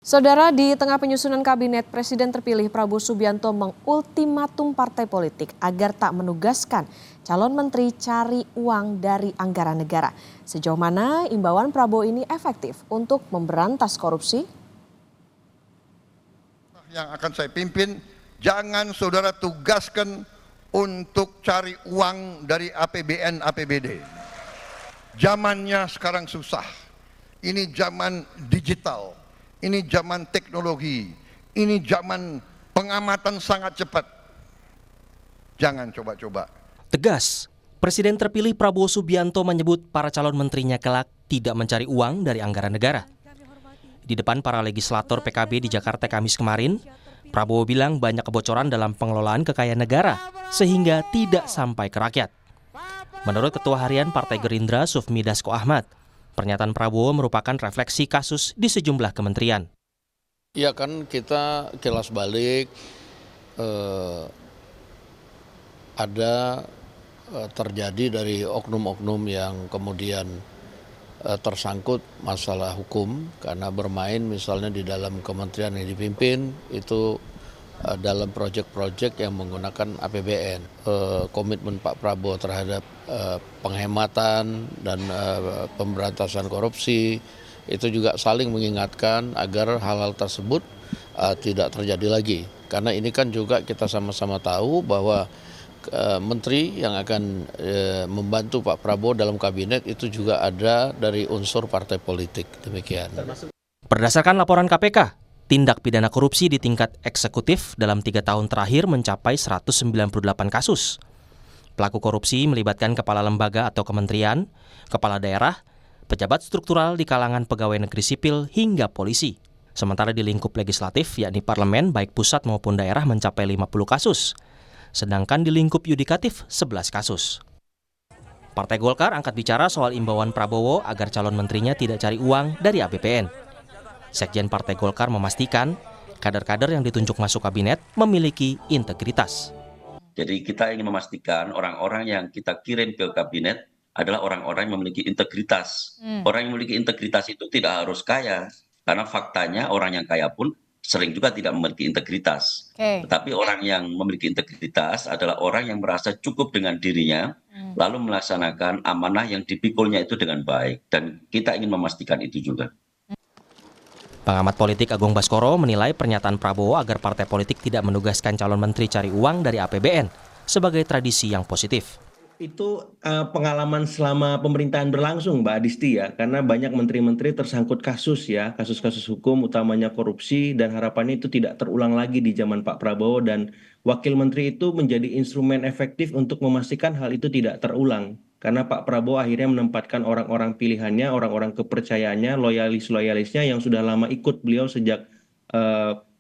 Saudara, di tengah penyusunan kabinet, Presiden terpilih Prabowo Subianto mengultimatum partai politik agar tak menugaskan calon menteri cari uang dari anggaran negara. Sejauh mana imbauan Prabowo ini efektif untuk memberantas korupsi? Yang akan saya pimpin, jangan saudara tugaskan untuk cari uang dari APBN, APBD. Zamannya sekarang susah. Ini zaman digital. Ini zaman teknologi, ini zaman pengamatan sangat cepat. Jangan coba-coba. Tegas, Presiden terpilih Prabowo Subianto menyebut para calon menterinya kelak tidak mencari uang dari anggaran negara. Di depan para legislator PKB di Jakarta Kamis kemarin, Prabowo bilang banyak kebocoran dalam pengelolaan kekayaan negara sehingga tidak sampai ke rakyat. Menurut Ketua Harian Partai Gerindra Sufmi Dasko Ahmad, pernyataan Prabowo merupakan refleksi kasus di sejumlah kementerian. Iya kan kita kilas balik ada terjadi dari oknum-oknum yang kemudian tersangkut masalah hukum karena bermain misalnya di dalam kementerian yang dipimpin itu dalam proyek-proyek yang menggunakan APBN. Komitmen Pak Prabowo terhadap penghematan dan pemberantasan korupsi itu juga saling mengingatkan agar hal-hal tersebut tidak terjadi lagi. Karena ini kan juga kita sama-sama tahu bahwa menteri yang akan membantu Pak Prabowo dalam kabinet itu juga ada dari unsur partai politik. Demikian. Berdasarkan laporan KPK, tindak pidana korupsi di tingkat eksekutif dalam 3 tahun terakhir mencapai 198 kasus. Pelaku korupsi melibatkan kepala lembaga atau kementerian, kepala daerah, pejabat struktural di kalangan pegawai negeri sipil hingga polisi. Sementara di lingkup legislatif, yakni parlemen baik pusat maupun daerah mencapai 50 kasus. Sedangkan di lingkup yudikatif 11 kasus. Partai Golkar angkat bicara soal imbauan Prabowo agar calon menterinya tidak cari uang dari APBN. Sekjen Partai Golkar memastikan kader-kader yang ditunjuk masuk kabinet memiliki integritas. Jadi kita ingin memastikan orang-orang yang kita kirim ke kabinet adalah orang-orang yang memiliki integritas. Orang yang memiliki integritas itu tidak harus kaya, karena faktanya orang yang kaya pun sering juga tidak memiliki integritas. Tetapi orang yang memiliki integritas adalah orang yang merasa cukup dengan dirinya, lalu melaksanakan amanah yang dipikulnya itu dengan baik. Dan kita ingin memastikan itu juga. Pengamat politik Agung Baskoro menilai pernyataan Prabowo agar partai politik tidak menugaskan calon menteri cari uang dari APBN sebagai tradisi yang positif. Itu pengalaman selama pemerintahan berlangsung, Mbak Adisti ya, karena banyak menteri-menteri tersangkut kasus ya, kasus-kasus hukum utamanya korupsi, dan harapannya itu tidak terulang lagi di zaman Pak Prabowo, dan wakil menteri itu menjadi instrumen efektif untuk memastikan hal itu tidak terulang. Karena Pak Prabowo akhirnya menempatkan orang-orang pilihannya, orang-orang kepercayaannya, loyalis-loyalisnya yang sudah lama ikut beliau sejak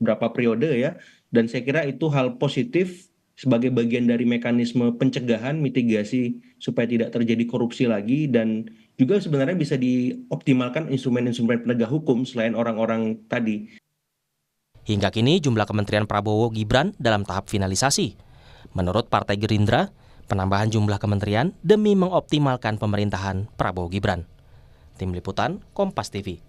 berapa periode ya. Dan saya kira itu hal positif sebagai bagian dari mekanisme pencegahan, mitigasi supaya tidak terjadi korupsi lagi, dan juga sebenarnya bisa dioptimalkan instrumen-instrumen penegak hukum selain orang-orang tadi. Hingga kini jumlah kementerian Prabowo Gibran dalam tahap finalisasi. Menurut Partai Gerindra, penambahan jumlah kementerian demi mengoptimalkan pemerintahan Prabowo Gibran. Tim Liputan, Kompas TV.